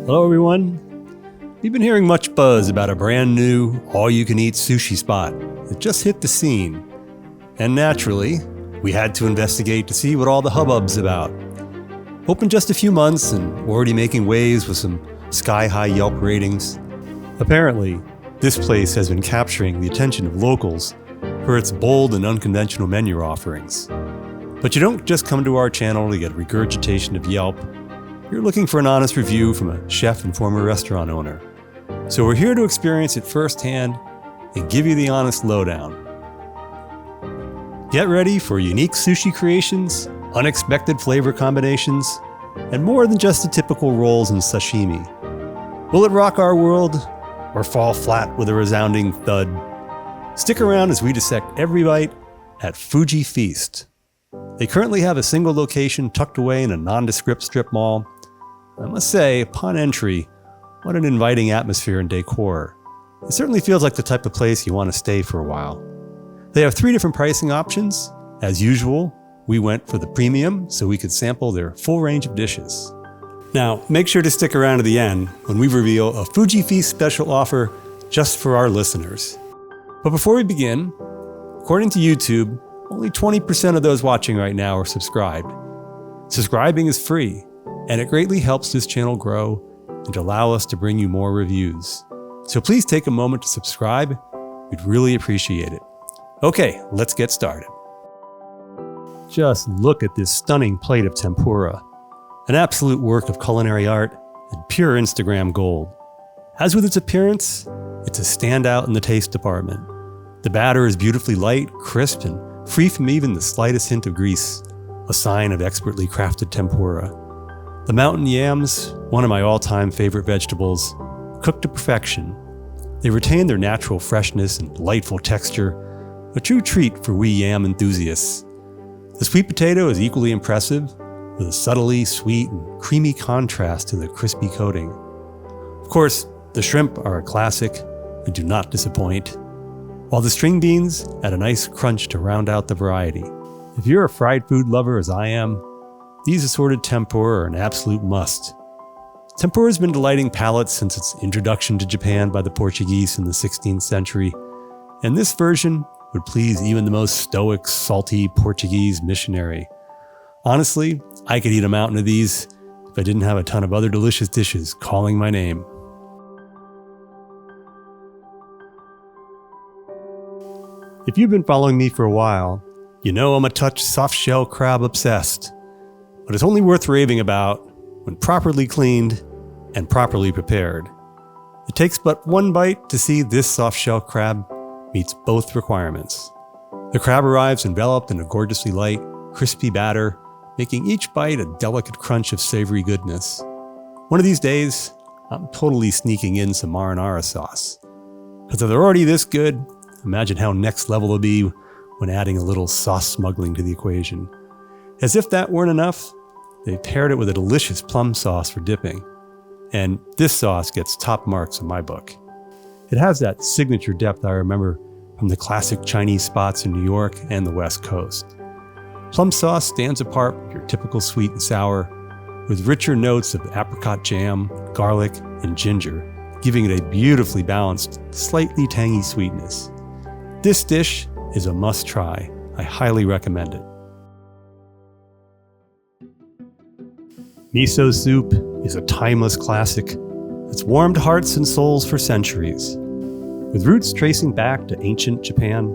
Hello everyone. We've been hearing much buzz about a brand new all-you-can-eat sushi spot that just hit the scene. And naturally, we had to investigate to see what all the hubbub's about. Open just a few months and already making waves with some sky-high Yelp ratings. Apparently, this place has been capturing the attention of locals for its bold and unconventional menu offerings. But you don't just come to our channel to get a regurgitation of Yelp. You're looking for an honest review from a chef and former restaurant owner. So we're here to experience it firsthand and give you the honest lowdown. Get ready for unique sushi creations, unexpected flavor combinations, and more than just the typical rolls and sashimi. Will it rock our world or fall flat with a resounding thud? Stick around as we dissect every bite at Fuji Feast. They currently have a single location tucked away in a nondescript strip mall. I must say, upon entry, what an inviting atmosphere and decor. It certainly feels like the type of place you want to stay for a while. They have 3 different pricing options. As usual, we went for the premium so we could sample their full range of dishes. Now, make sure to stick around to the end when we reveal a Fuji Feast special offer just for our listeners. But before we begin, according to YouTube, only 20% of those watching right now are subscribed. Subscribing is free, and it greatly helps this channel grow and allow us to bring you more reviews. So please take a moment to subscribe. We'd really appreciate it. Okay, let's get started. Just look at this stunning plate of tempura. An absolute work of culinary art and pure Instagram gold. As with its appearance, it's a standout in the taste department. The batter is beautifully light, crisp, and free from even the slightest hint of grease, a sign of expertly crafted tempura. The mountain yams, one of my all-time favorite vegetables, cooked to perfection. They retain their natural freshness and delightful texture, a true treat for we yam enthusiasts. The sweet potato is equally impressive, with a subtly sweet and creamy contrast to the crispy coating. Of course, the shrimp are a classic and do not disappoint, while the string beans add a nice crunch to round out the variety. If you're a fried food lover as I am, these assorted tempura are an absolute must. Tempura has been delighting palates since its introduction to Japan by the Portuguese in the 16th century, and this version would please even the most stoic, salty Portuguese missionary. Honestly, I could eat a mountain of these if I didn't have a ton of other delicious dishes calling my name. If you've been following me for a while, you know I'm a touch soft-shell crab obsessed. But it's only worth raving about when properly cleaned and properly prepared. It takes but one bite to see this soft-shell crab meets both requirements. The crab arrives enveloped in a gorgeously light, crispy batter, making each bite a delicate crunch of savory goodness. One of these days, I'm totally sneaking in some marinara sauce. Because if they're already this good, imagine how next level it'll be when adding a little sauce smuggling to the equation. As if that weren't enough, they paired it with a delicious plum sauce for dipping. And this sauce gets top marks in my book. It has that signature depth I remember from the classic Chinese spots in New York and the West Coast. Plum sauce stands apart from your typical sweet and sour, with richer notes of apricot jam, garlic, and ginger, giving it a beautifully balanced, slightly tangy sweetness. This dish is a must-try. I highly recommend it. Miso Soup is a timeless classic that's warmed hearts and souls for centuries. With roots tracing back to ancient Japan,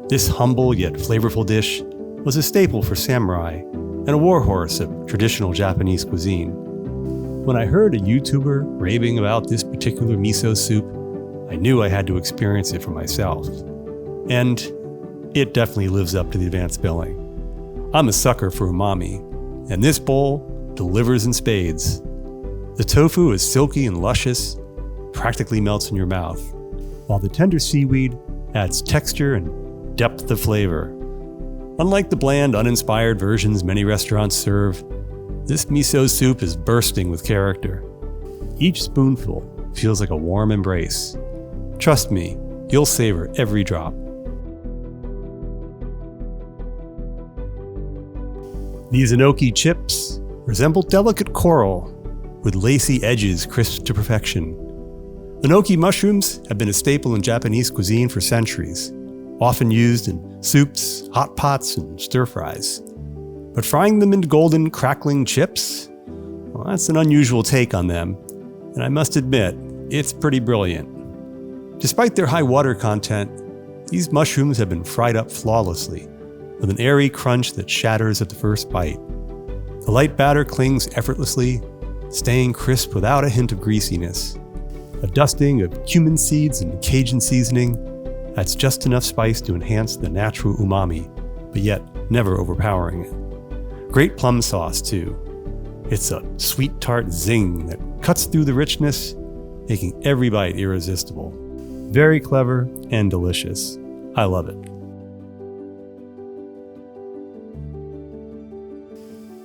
this humble yet flavorful dish was a staple for samurai and a warhorse of traditional Japanese cuisine. When I heard a YouTuber raving about this particular miso soup, I knew I had to experience it for myself. And it definitely lives up to the advanced billing. I'm a sucker for umami, and this bowl delivers in spades. The tofu is silky and luscious, practically melts in your mouth, while the tender seaweed adds texture and depth of flavor. Unlike the bland, uninspired versions many restaurants serve, this miso soup is bursting with character. Each spoonful feels like a warm embrace. Trust me, you'll savor every drop. These Enoki Chips resemble delicate coral, with lacy edges crisped to perfection. Enoki mushrooms have been a staple in Japanese cuisine for centuries, often used in soups, hot pots, and stir-fries. But frying them into golden, crackling chips? Well, that's an unusual take on them, and I must admit, it's pretty brilliant. Despite their high water content, these mushrooms have been fried up flawlessly, with an airy crunch that shatters at the first bite. The light batter clings effortlessly, staying crisp without a hint of greasiness. A dusting of cumin seeds and Cajun seasoning adds just enough spice to enhance the natural umami, but yet never overpowering it. Great plum sauce, too. It's a sweet tart zing that cuts through the richness, making every bite irresistible. Very clever and delicious. I love it.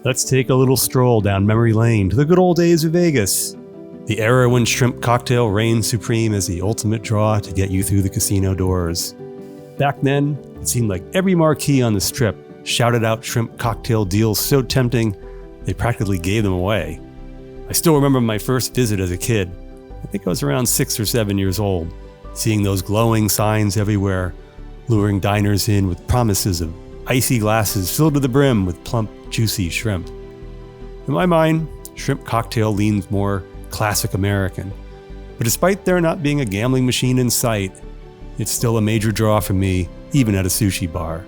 Let's take a little stroll down memory lane to the good old days of Vegas. The era when shrimp cocktail reigned supreme as the ultimate draw to get you through the casino doors. Back then, it seemed like every marquee on the strip shouted out shrimp cocktail deals so tempting, they practically gave them away. I still remember my first visit as a kid. I think I was around 6 or 7 years old, seeing those glowing signs everywhere, luring diners in with promises of icy glasses filled to the brim with plump, juicy shrimp. In my mind, shrimp cocktail leans more classic American, but despite there not being a gambling machine in sight, it's still a major draw for me, even at a sushi bar.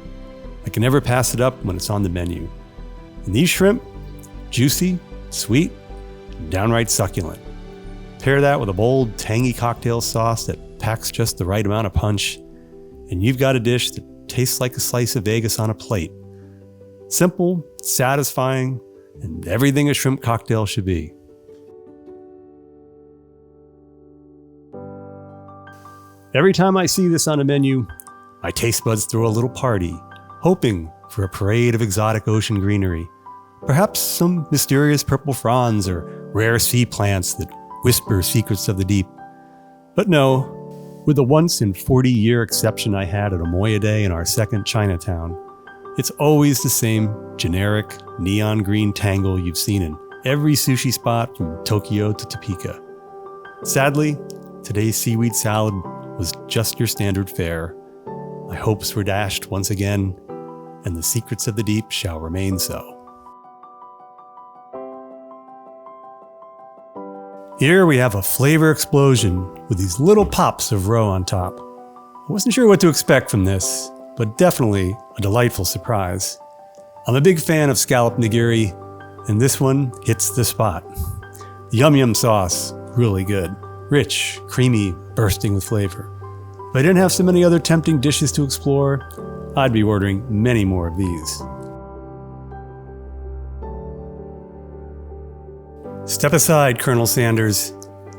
I can never pass it up when it's on the menu. And these shrimp, juicy, sweet, and downright succulent. Pair that with a bold, tangy cocktail sauce that packs just the right amount of punch, and you've got a dish that tastes like a slice of Vegas on a plate. Simple, satisfying, and everything a shrimp cocktail should be. Every time I see this on a menu, my taste buds throw a little party, hoping for a parade of exotic ocean greenery. Perhaps some mysterious purple fronds or rare sea plants that whisper secrets of the deep. But no, with the once-in-40-year exception I had at Omoya Day in our second Chinatown, it's always the same generic neon green tangle you've seen in every sushi spot from Tokyo to Topeka. Sadly, today's seaweed salad was just your standard fare. My hopes were dashed once again, and the secrets of the deep shall remain so. Here we have a flavor explosion with these little pops of roe on top. I wasn't sure what to expect from this, but definitely a delightful surprise. I'm a big fan of scallop nigiri, and this one hits the spot. The yum sauce, really good. Rich, creamy, bursting with flavor. If I didn't have so many other tempting dishes to explore, I'd be ordering many more of these. Step aside, Colonel Sanders.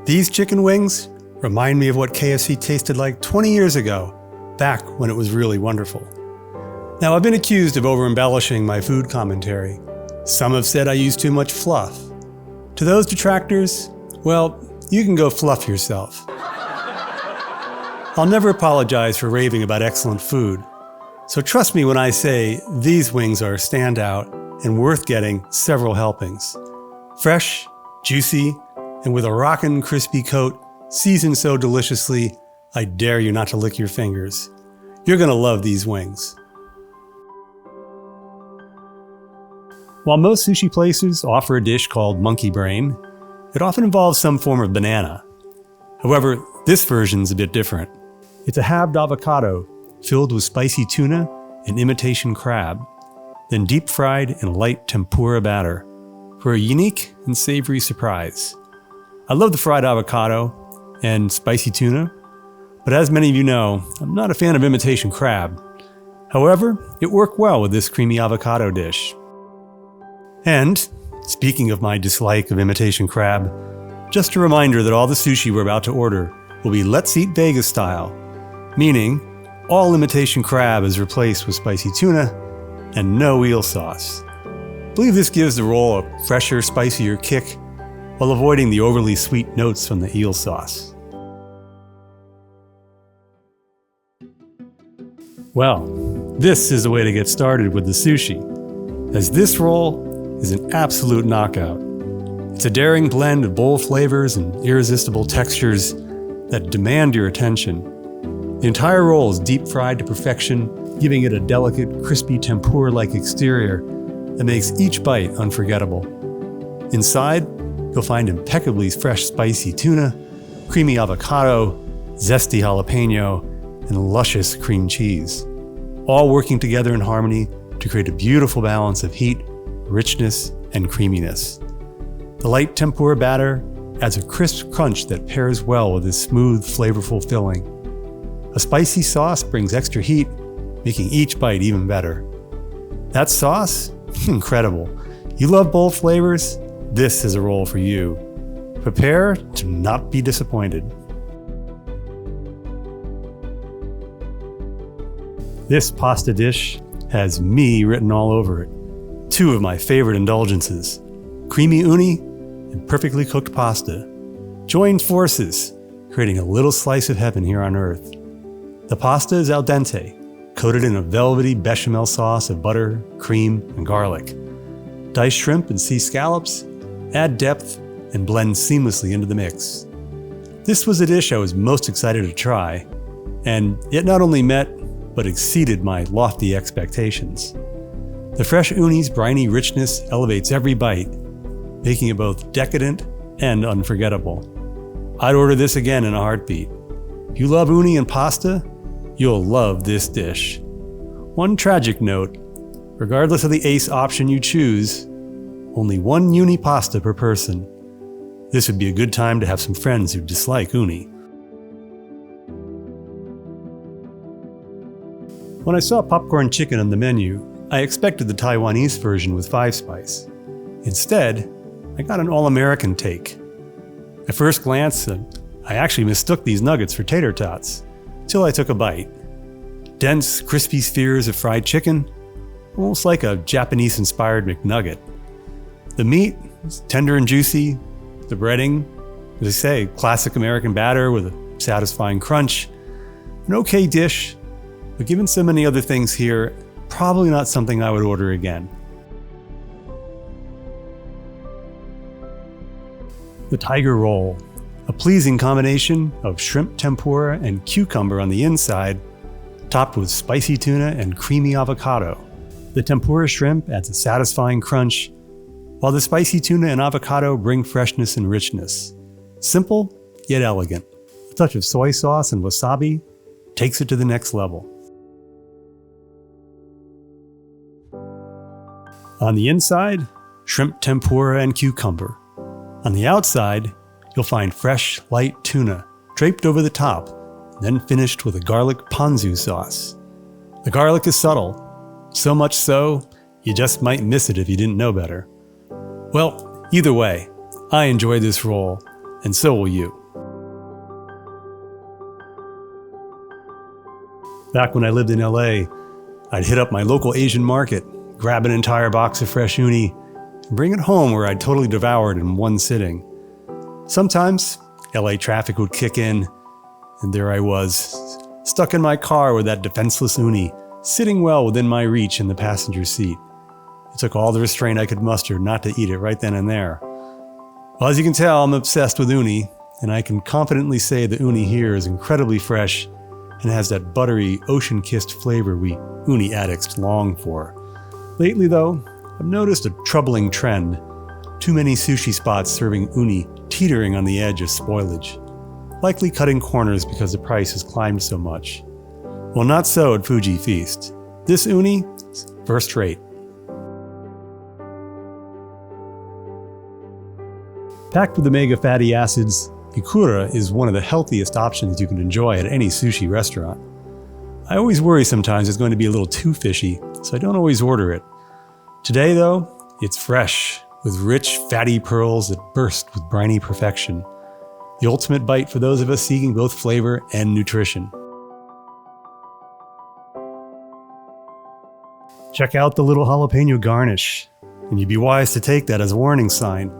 These chicken wings remind me of what KFC tasted like 20 years ago, back when it was really wonderful. Now, I've been accused of over-embellishing my food commentary. Some have said I use too much fluff. To those detractors, well, you can go fluff yourself. I'll never apologize for raving about excellent food, so trust me when I say these wings are a standout and worth getting several helpings. Fresh, juicy, and with a rockin' crispy coat, seasoned so deliciously, I dare you not to lick your fingers. You're gonna love these wings. While most sushi places offer a dish called monkey brain, it often involves some form of banana. However, this version's a bit different. It's a halved avocado filled with spicy tuna and imitation crab, then deep fried in a light tempura batter for a unique and savory surprise. I love the fried avocado and spicy tuna, but as many of you know, I'm not a fan of imitation crab. However, it worked well with this creamy avocado dish. And, speaking of my dislike of imitation crab, just a reminder that all the sushi we're about to order will be Let's Eat Vegas style, meaning all imitation crab is replaced with spicy tuna and no eel sauce. I believe this gives the roll a fresher, spicier kick while avoiding the overly sweet notes from the eel sauce. Well, this is the way to get started with the sushi, as this roll is an absolute knockout. It's a daring blend of bold flavors and irresistible textures that demand your attention. The entire roll is deep fried to perfection, giving it a delicate, crispy tempura-like exterior that makes each bite unforgettable. Inside, you'll find impeccably fresh spicy tuna, creamy avocado, zesty jalapeno, and luscious cream cheese, all working together in harmony to create a beautiful balance of heat, richness, and creaminess. The light tempura batter adds a crisp crunch that pairs well with this smooth, flavorful filling. A spicy sauce brings extra heat, making each bite even better. That sauce? Incredible. You love bold flavors? This is a roll for you. Prepare to not be disappointed. This pasta dish has me written all over it. Two of my favorite indulgences, creamy uni and perfectly cooked pasta, join forces, creating a little slice of heaven here on earth. The pasta is al dente, coated in a velvety bechamel sauce of butter, cream, and garlic. Diced shrimp and sea scallops add depth and blend seamlessly into the mix. This was a dish I was most excited to try, and it not only met, but exceeded my lofty expectations. The fresh uni's briny richness elevates every bite, making it both decadent and unforgettable. I'd order this again in a heartbeat. If you love uni and pasta, you'll love this dish. One tragic note, regardless of the ace option you choose, only one uni pasta per person. This would be a good time to have some friends who dislike uni. When I saw popcorn chicken on the menu, I expected the Taiwanese version with 5-spice. Instead, I got an all-American take. At first glance, I actually mistook these nuggets for tater tots, till I took a bite. Dense, crispy spheres of fried chicken, almost like a Japanese-inspired McNugget. The meat is tender and juicy. The breading, as I say, classic American batter with a satisfying crunch. An okay dish, but given so many other things here, probably not something I would order again. The Tiger Roll, a pleasing combination of shrimp tempura and cucumber on the inside, topped with spicy tuna and creamy avocado. The tempura shrimp adds a satisfying crunch, while the spicy tuna and avocado bring freshness and richness. Simple, yet elegant. A touch of soy sauce and wasabi takes it to the next level. On the inside, shrimp tempura and cucumber. On the outside, you'll find fresh, light tuna draped over the top, then finished with a garlic ponzu sauce. The garlic is subtle, so much so, you just might miss it if you didn't know better. Well, either way, I enjoyed this roll, and so will you. Back when I lived in LA, I'd hit up my local Asian market, grab an entire box of fresh uni, and bring it home where I'd totally devour it in one sitting. Sometimes, LA traffic would kick in, and there I was, stuck in my car with that defenseless uni, sitting well within my reach in the passenger seat. It took all the restraint I could muster not to eat it right then and there. Well, as you can tell, I'm obsessed with uni, and I can confidently say the uni here is incredibly fresh and has that buttery, ocean-kissed flavor we uni addicts long for. Lately, though, I've noticed a troubling trend. Too many sushi spots serving uni teetering on the edge of spoilage, likely cutting corners because the price has climbed so much. Well, not so at Fuji Feast. This uni is first rate. Packed with omega fatty acids, Akura is one of the healthiest options you can enjoy at any sushi restaurant. I always worry sometimes it's going to be a little too fishy, so I don't always order it. Today, though, it's fresh, with rich, fatty pearls that burst with briny perfection. The ultimate bite for those of us seeking both flavor and nutrition. Check out the little jalapeno garnish, and you'd be wise to take that as a warning sign,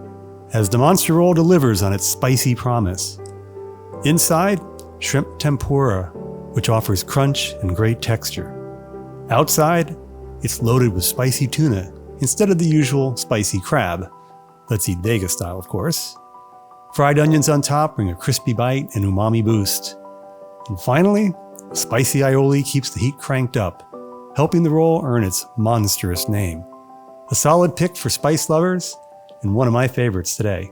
as the monster roll delivers on its spicy promise. Inside, shrimp tempura, which offers crunch and great texture. Outside, it's loaded with spicy tuna instead of the usual spicy crab. Let's eat Vegas style, of course. Fried onions on top bring a crispy bite and umami boost. And finally, spicy aioli keeps the heat cranked up, helping the roll earn its monstrous name. A solid pick for spice lovers, and one of my favorites today.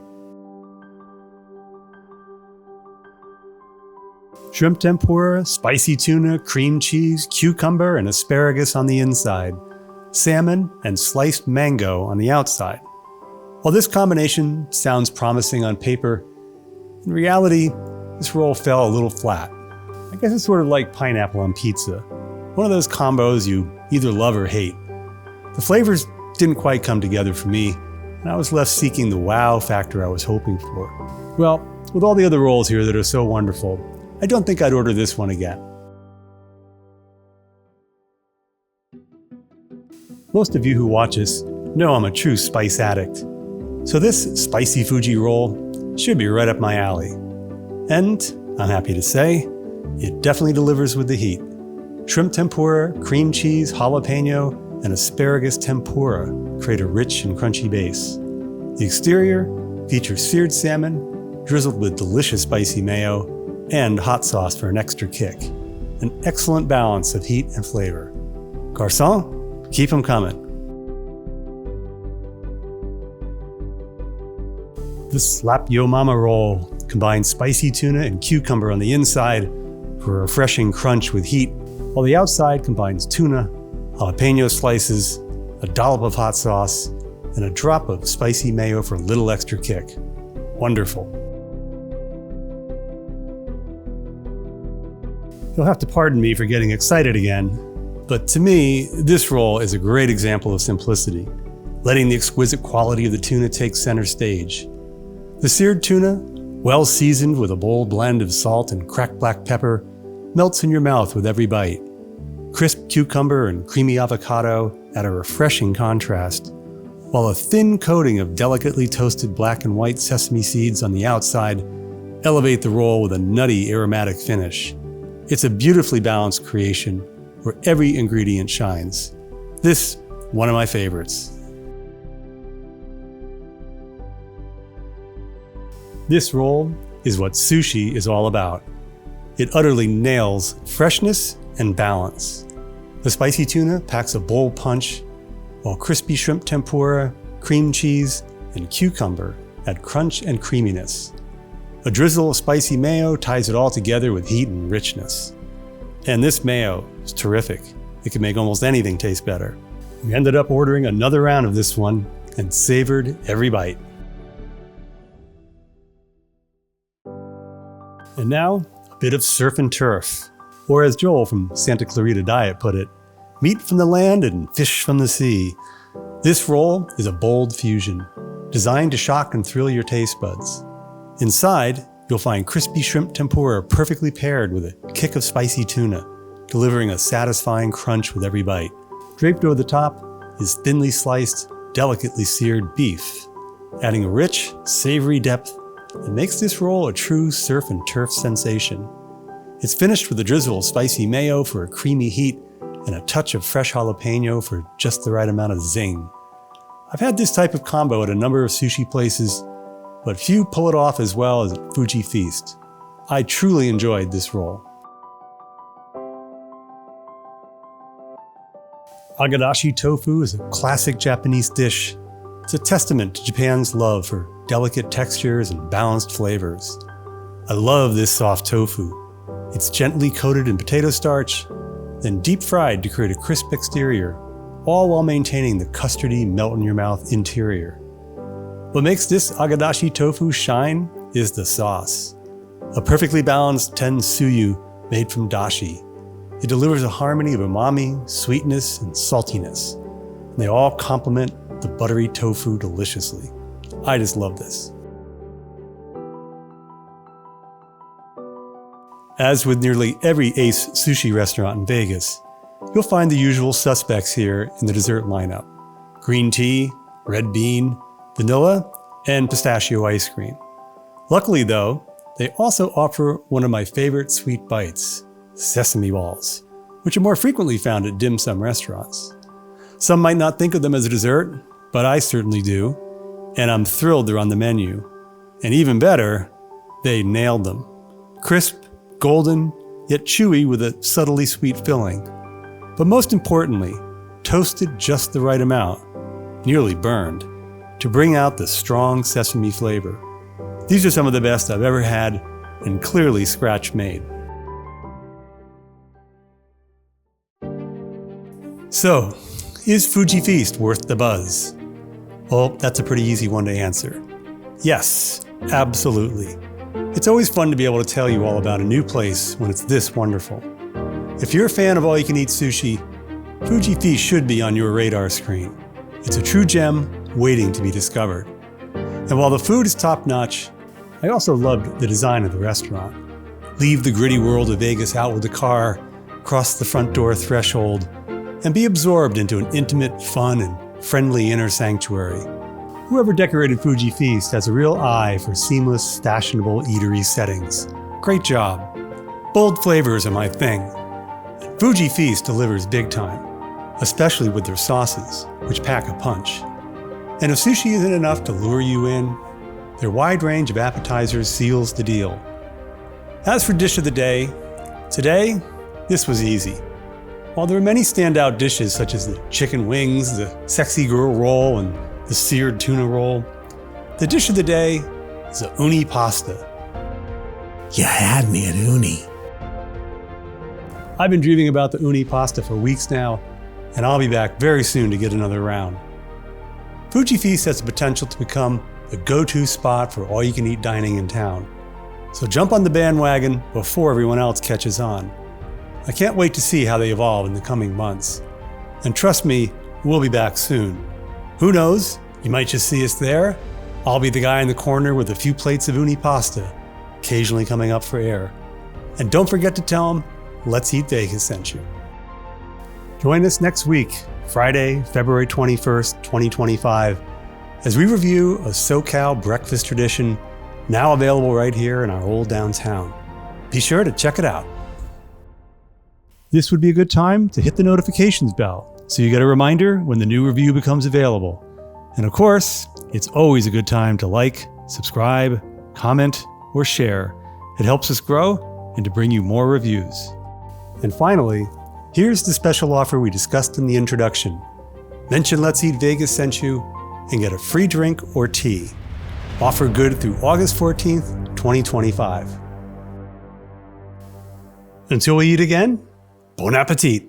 Shrimp tempura, spicy tuna, cream cheese, cucumber, and asparagus on the inside. Salmon and sliced mango on the outside. While this combination sounds promising on paper, in reality, this roll fell a little flat. I guess it's sort of like pineapple on pizza. One of those combos you either love or hate. The flavors didn't quite come together for me, and I was left seeking the wow factor I was hoping for. Well, with all the other rolls here that are so wonderful, I don't think I'd order this one again. Most of you who watch us know I'm a true spice addict, so this spicy Fuji roll should be right up my alley. And, I'm happy to say, it definitely delivers with the heat. Shrimp tempura, cream cheese, jalapeno, and asparagus tempura create a rich and crunchy base. The exterior features seared salmon, drizzled with delicious spicy mayo, and hot sauce for an extra kick. An excellent balance of heat and flavor. Garçon, keep them coming. The Slap Yo Mama roll combines spicy tuna and cucumber on the inside for a refreshing crunch with heat, while the outside combines tuna, jalapeno slices, a dollop of hot sauce, and a drop of spicy mayo for a little extra kick. Wonderful. You'll have to pardon me for getting excited again, but to me, this roll is a great example of simplicity, letting the exquisite quality of the tuna take center stage. The seared tuna, well seasoned with a bold blend of salt and cracked black pepper, melts in your mouth with every bite. Crisp cucumber and creamy avocado add a refreshing contrast, while a thin coating of delicately toasted black and white sesame seeds on the outside elevate the roll with a nutty aromatic finish. It's a beautifully balanced creation where every ingredient shines. This, one of my favorites. This roll is what sushi is all about. It utterly nails freshness and balance. The spicy tuna packs a bold punch, while crispy shrimp tempura, cream cheese, and cucumber add crunch and creaminess. A drizzle of spicy mayo ties it all together with heat and richness. And this mayo is terrific. It can make almost anything taste better. We ended up ordering another round of this one and savored every bite. And now, a bit of surf and turf, or as Joel from Santa Clarita Diet put it, meat from the land and fish from the sea. This roll is a bold fusion, designed to shock and thrill your taste buds. Inside, you'll find crispy shrimp tempura perfectly paired with a kick of spicy tuna, delivering a satisfying crunch with every bite. Draped over the top is thinly sliced, delicately seared beef, adding a rich, savory depth that makes this roll a true surf and turf sensation. It's finished with a drizzle of spicy mayo for a creamy heat and a touch of fresh jalapeno for just the right amount of zing. I've had this type of combo at a number of sushi places, but few pull it off as well as at Fuji Feast. I truly enjoyed this roll. Agedashi Tofu is a classic Japanese dish. It's a testament to Japan's love for delicate textures and balanced flavors. I love this soft tofu. It's gently coated in potato starch, then deep fried to create a crisp exterior, all while maintaining the custardy melt-in-your-mouth interior. What makes this Agedashi Tofu shine is the sauce. A perfectly balanced tensuyu made from dashi. It delivers a harmony of umami, sweetness, and saltiness. And they all complement the buttery tofu deliciously. I just love this. As with nearly every Ace sushi restaurant in Vegas, you'll find the usual suspects here in the dessert lineup. Green tea, red bean, vanilla, and pistachio ice cream. Luckily though, they also offer one of my favorite sweet bites, sesame balls, which are more frequently found at dim sum restaurants. Some might not think of them as a dessert, but I certainly do. and I'm thrilled they're on the menu. And even better, they nailed them. Crisp, golden, yet chewy with a subtly sweet filling. But most importantly, toasted just the right amount, nearly burned, to bring out the strong sesame flavor. These are some of the best I've ever had, and clearly scratch-made. So, is Fuji Feast worth the buzz? Well, that's a pretty easy one to answer. Yes, absolutely. It's always fun to be able to tell you all about a new place when it's this wonderful. If you're a fan of all-you-can-eat sushi, Fuji Feast should be on your radar screen. It's a true gem waiting to be discovered. And while the food is top-notch, I also loved the design of the restaurant. Leave the gritty world of Vegas out with the car, cross the front door threshold, and be absorbed into an intimate, fun, and friendly inner sanctuary. Whoever decorated Fuji Feast has a real eye for seamless, fashionable eatery settings. Great job. Bold flavors are my thing. And Fuji Feast delivers big time, especially with their sauces, which pack a punch. And if sushi isn't enough to lure you in, their wide range of appetizers seals the deal. As for dish of the day, today, this was easy. While there are many standout dishes such as the chicken wings, the sexy girl roll, and the seared tuna roll, the dish of the day is a Uni Pasta. You had me at Uni. I've been dreaming about the Uni Pasta for weeks now, and I'll be back very soon to get another round. Fuji Feast has the potential to become the go-to spot for all-you-can-eat dining in town. So jump on the bandwagon before everyone else catches on. I can't wait to see how they evolve in the coming months. And trust me, we'll be back soon. Who knows? You might just see us there. I'll be the guy in the corner with a few plates of Uni Pasta, occasionally coming up for air. And don't forget to tell them, Let's Eat Vegas sent you. Join us next week, Friday, February 21st, 2025, as we review a SoCal breakfast tradition now available right here in our old downtown. Be sure to check it out. This would be a good time to hit the notifications bell so you get a reminder when the new review becomes available. And of course, it's always a good time to like, subscribe, comment, or share. It helps us grow and to bring you more reviews. And finally, here's the special offer we discussed in the introduction. Mention Let's Eat Vegas sent you and get a free drink or tea. Offer good through August 14th, 2025. Until we eat again, bon appetit.